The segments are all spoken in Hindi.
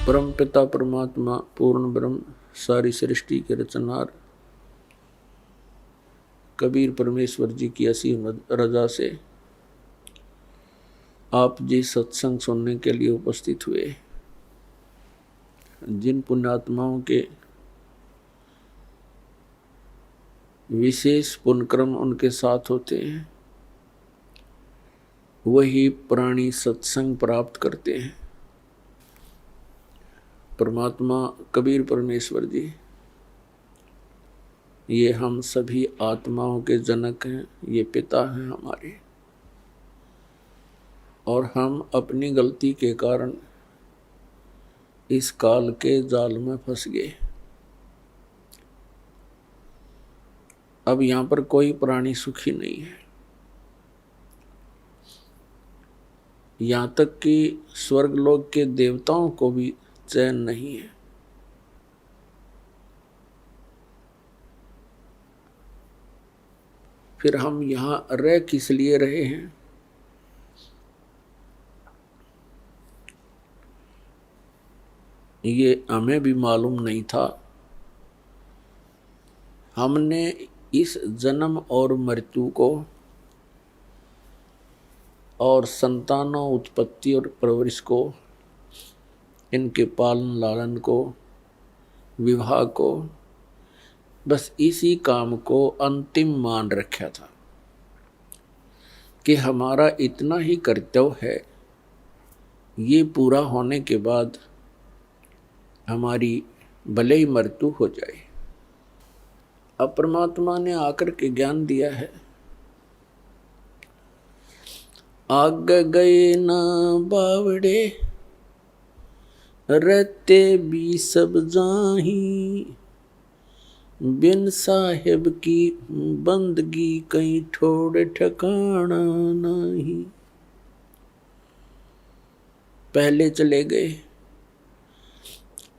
परम पिता परमात्मा पूर्ण ब्रह्म सारी सृष्टि के रचनहार कबीर परमेश्वर जी की असीम रजा से आप जी सत्संग सुनने के लिए उपस्थित हुए। जिन पुण्यात्माओं के विशेष पुण्यक्रम उनके साथ होते हैं वही प्राणी सत्संग प्राप्त करते हैं। परमात्मा कबीर परमेश्वर जी ये हम सभी आत्माओं के जनक हैं, ये पिता हैं हमारे, और हम अपनी गलती के कारण इस काल के जाल में फंस गए। अब यहाँ पर कोई प्राणी सुखी नहीं है, यहाँ तक कि स्वर्गलोक के देवताओं को भी चैन नहीं है। फिर हम यहाँ रह किस लिए रहे हैं? ये हमें भी मालूम नहीं था। हमने इस जन्म और मृत्यु को और संतानों उत्पत्ति और परवरिश को, इनके पालन लालन को, विवाह को, बस इसी काम को अंतिम मान रखा था कि हमारा इतना ही कर्तव्य है, ये पूरा होने के बाद हमारी भले ही मृत्यु हो जाए। अब परमात्मा ने आकर के ज्ञान दिया है, आगे गए ना बावड़े रहते भी सब जाही, बिन साहेब की बंदगी कहीं ठोड़ ठिकाना नहीं। पहले चले गए,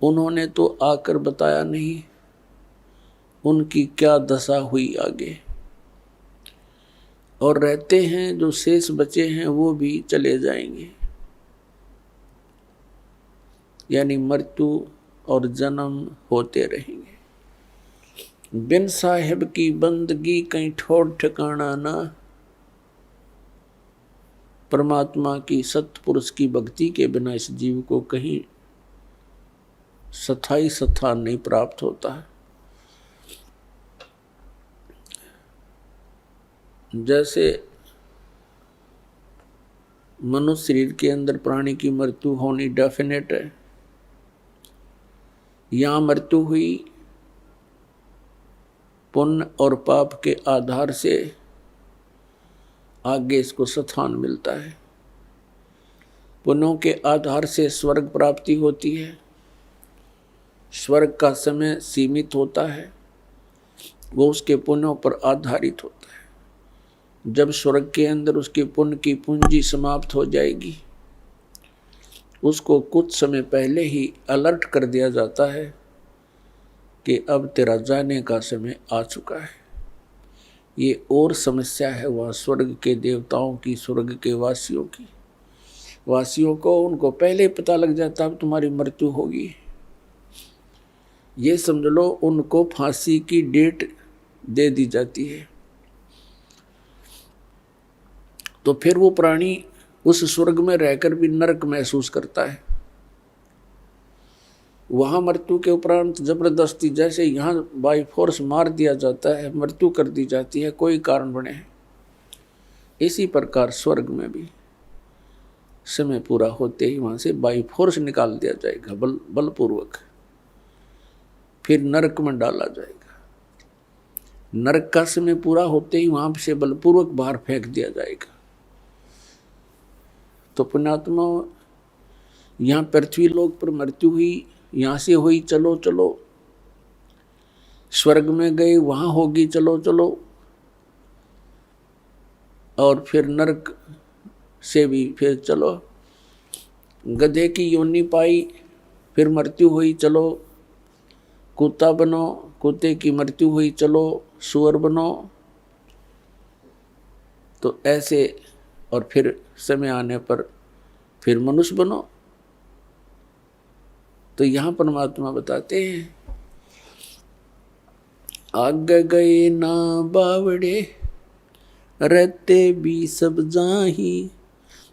उन्होंने तो आकर बताया नहीं उनकी क्या दशा हुई आगे, और रहते हैं जो शेष बचे हैं वो भी चले जाएंगे, यानी मृत्यु और जन्म होते रहेंगे। बिन साहेब की बंदगी कहीं ठोड़ ठिकाना ना। परमात्मा की सत्पुरुष की भक्ति के बिना इस जीव को कहीं स्थायी स्थान नहीं प्राप्त होता है। जैसे मनुष्य शरीर के अंदर प्राणी की मृत्यु होनी डेफिनेट है, यहाँ मृत्यु हुई पुण्य और पाप के आधार से आगे इसको स्थान मिलता है। पुण्यों के आधार से स्वर्ग प्राप्ति होती है। स्वर्ग का समय सीमित होता है, वो उसके पुण्यों पर आधारित होता है। जब स्वर्ग के अंदर उसके पुण्य की पूंजी समाप्त हो जाएगी, उसको कुछ समय पहले ही अलर्ट कर दिया जाता है कि अब तेरा जाने का समय आ चुका है। ये और समस्या है वहाँ स्वर्ग के देवताओं की, स्वर्ग के वासियों को उनको पहले पता लग जाता अब तुम्हारी मृत्यु होगी। ये समझ लो उनको फांसी की डेट दे दी जाती है। तो फिर वो प्राणी उस स्वर्ग में रहकर भी नरक महसूस करता है। वहां मृत्यु के उपरांत जबरदस्ती जैसे यहाँ बाई फोर्स मार दिया जाता है, मृत्यु कर दी जाती है कोई कारण बने, इसी प्रकार स्वर्ग में भी समय पूरा होते ही वहां से बाई फोर्स निकाल दिया जाएगा, बलपूर्वक फिर नरक में डाला जाएगा। नरक का समय पूरा होते ही वहां से बलपूर्वक बाहर फेंक दिया जाएगा। तो पुण्यात्मा, यहाँ पृथ्वी लोक पर मृत्यु हुई, यहाँ से हुई चलो चलो, स्वर्ग में गए वहां होगी चलो चलो, और फिर नरक से भी फिर चलो। गधे की योनि पाई, फिर मृत्यु हुई चलो, कुत्ता बनो, कुत्ते की मृत्यु हुई चलो सुअर बनो। तो ऐसे, और फिर समय आने पर फिर मनुष्य बनो। तो यहाँ परमात्मा बताते हैं, आगे गए ना बावड़े रहते भी सब जाही,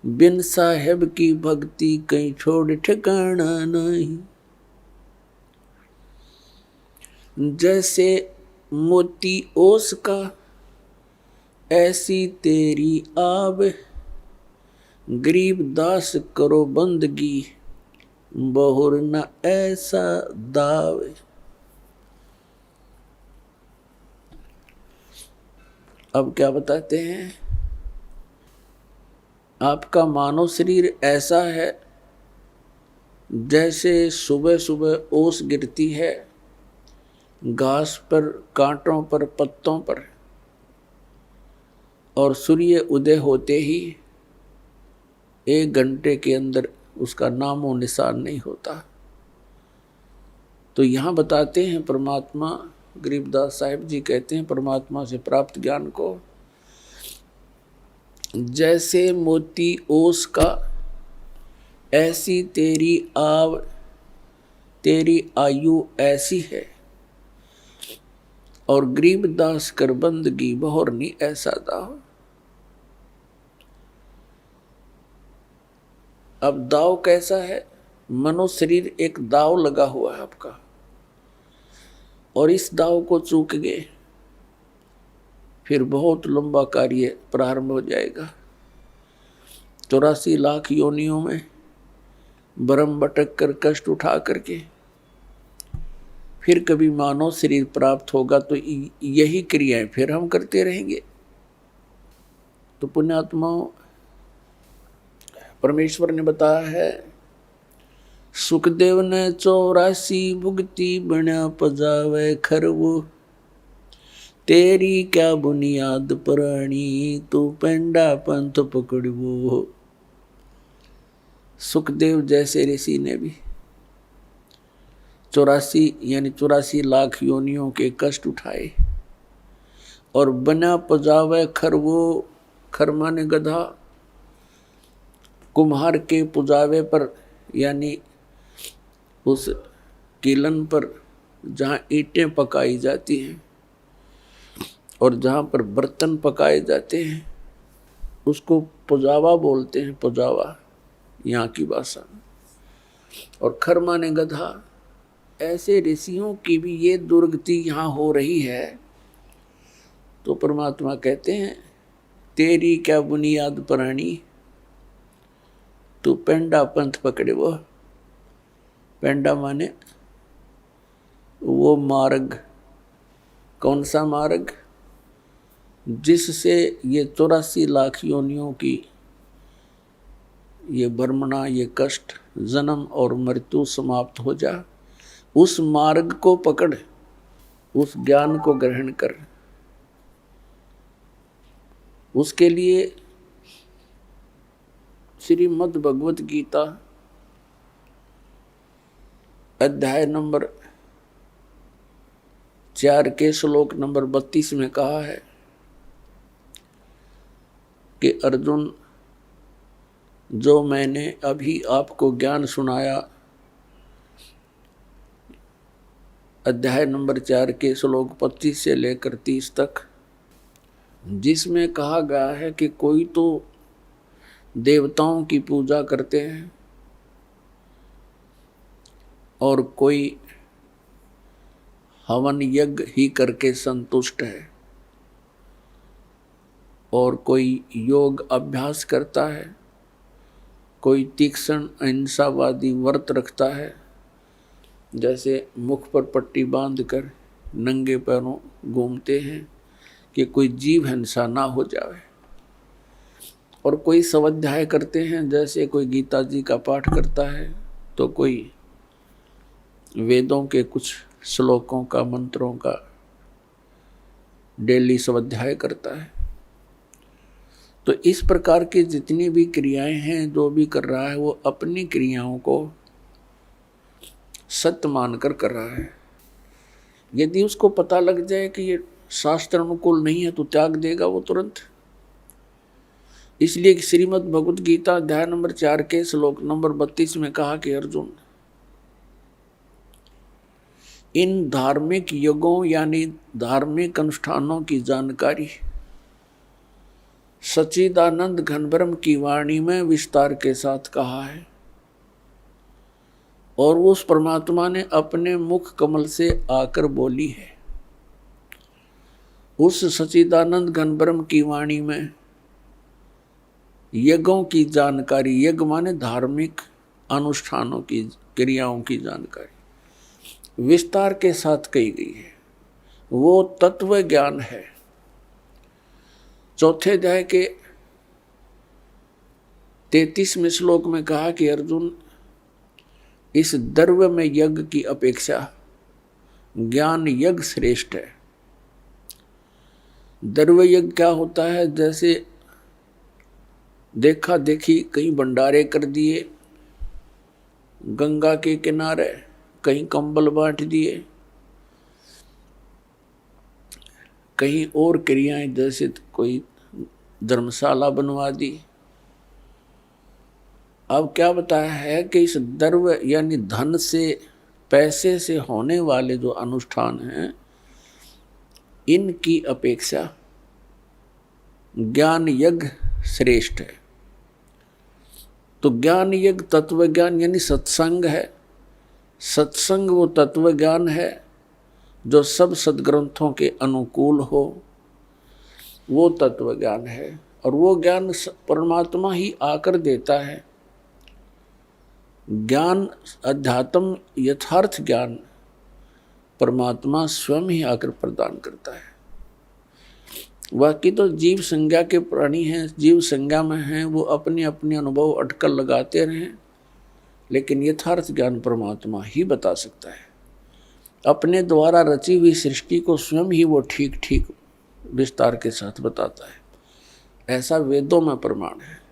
बिन साहेब की भक्ति कहीं छोड़ ठिकाना नहीं। जैसे मोती ओस का ऐसी तेरी आब, गरीब दास करो बंदगी बहुर न ऐसा दाव। अब क्या बताते हैं, आपका मानव शरीर ऐसा है जैसे सुबह सुबह ओस गिरती है घास पर, कांटों पर, पत्तों पर, और सूर्य उदय होते ही 1 घंटे के अंदर उसका नामो निशान नहीं होता। तो यहाँ बताते हैं परमात्मा, गरीबदास साहिब जी कहते हैं परमात्मा से प्राप्त ज्ञान को, जैसे मोती ओस का ऐसी तेरी आव, तेरी आयु ऐसी है, और गरीबदास कर बंदगी बहुरनी ऐसा दाव। अब दाव कैसा है, मनुष्य शरीर एक दाव लगा हुआ है आपका, और इस दाव को चूक गए फिर बहुत लंबा कार्य प्रारंभ हो जाएगा। 84 लाख योनियों में भ्रम भटक कर कष्ट उठा करके फिर कभी मानव शरीर प्राप्त होगा, तो यही क्रियाएं फिर हम करते रहेंगे। तो पुण्यात्माओं, परमेश्वर ने बताया है, सुखदेव ने 84 भुगती बना पजावे खरवो, तेरी क्या बुनियाद पुरानी तू पेंडा पंथ पकड़वो। सुखदेव जैसे ऋषि ने भी 84 लाख योनियों के कष्ट उठाए, और बना पजावे खरवो, खरमा ने गधा, कुम्हार के पुजावे पर यानी उस कीलन पर जहाँ ईंटें पकाई जाती हैं और जहाँ पर बर्तन पकाए जाते हैं उसको पुजावा बोलते हैं, पुजावा यहाँ की भाषा। और खरमा ने गधा, ऐसे ऋषियों की भी ये दुर्गति यहाँ हो रही है। तो परमात्मा कहते हैं, तेरी क्या बुनियाद पुरानी तू पेंडा पंथ पकड़े। वो पेंडा माने वो मार्ग, कौन सा मार्ग, जिससे ये 84 लाख योनियों की ये भ्रमणा, ये कष्ट, जन्म और मृत्यु समाप्त हो जा। उस मार्ग को पकड़, उस ज्ञान को ग्रहण कर। उसके लिए श्रीमद् भगवत गीता अध्याय नंबर 4 के श्लोक नंबर 32 में कहा है कि अर्जुन, जो मैंने अभी आपको ज्ञान सुनाया, अध्याय नंबर 4 के श्लोक 25 से लेकर 30 तक, जिसमें कहा गया है कि कोई तो देवताओं की पूजा करते हैं और कोई हवन यज्ञ ही करके संतुष्ट है, और कोई योग अभ्यास करता है, कोई तीक्ष्ण अहिंसावादी व्रत रखता है, जैसे मुख पर पट्टी बांधकर नंगे पैरों घूमते हैं कि कोई जीव हिंसा ना हो जाए, और कोई स्वाध्याय करते हैं, जैसे कोई गीता जी का पाठ करता है तो कोई वेदों के कुछ श्लोकों का, मंत्रों का डेली स्वाध्याय करता है। तो इस प्रकार की जितनी भी क्रियाएं हैं, जो भी कर रहा है वो अपनी क्रियाओं को सत्य मानकर कर रहा है। यदि उसको पता लग जाए कि ये शास्त्र अनुकूल नहीं है तो त्याग देगा वो तुरंत। इसलिए कि श्रीमद् भगवत गीता अध्याय नंबर 4 के श्लोक नंबर 32 में कहा कि अर्जुन, इन धार्मिक यज्ञों यानी धार्मिक अनुष्ठानों की जानकारी सच्चिदानंद घनब्रह्म की वाणी में विस्तार के साथ कहा है और उस परमात्मा ने अपने मुख कमल से आकर बोली है। उस सच्चिदानंद घनब्रह्म की वाणी में यज्ञों की जानकारी, यज्ञ माने धार्मिक अनुष्ठानों की, क्रियाओं की जानकारी विस्तार के साथ कही गई है। वो तत्व ज्ञान है। चौथे अध्याय के 33वें श्लोक में कहा कि अर्जुन, इस द्रव्य में यज्ञ की अपेक्षा ज्ञान यज्ञ श्रेष्ठ है। द्रव्य यज्ञ क्या होता है? जैसे देखा देखी कहीं भंडारे कर दिए, गंगा के किनारे कहीं कंबल बांट दिए, कहीं और क्रियाएं जैसे कोई धर्मशाला बनवा दी। अब क्या बताया है कि इस द्रव्य यानी धन से, पैसे से होने वाले जो अनुष्ठान हैं, इनकी अपेक्षा ज्ञान यज्ञ श्रेष्ठ है। तो ज्ञान यज्ञ तत्व ज्ञान यानी सत्संग है। सत्संग वो तत्व ज्ञान है जो सब सद्ग्रंथों के अनुकूल हो, वो तत्व ज्ञान है। और वो ज्ञान परमात्मा ही आकर देता है। ज्ञान, अध्यात्म, यथार्थ ज्ञान परमात्मा स्वयं ही आकर प्रदान करता है। बाकी तो जीव संज्ञा के प्राणी हैं, जीव संज्ञा में हैं, वो अपने अपने अनुभव अटकल लगाते रहें, लेकिन यथार्थ ज्ञान परमात्मा ही बता सकता है। अपने द्वारा रची हुई सृष्टि को स्वयं ही वो ठीक ठीक विस्तार के साथ बताता है। ऐसा वेदों में प्रमाण है।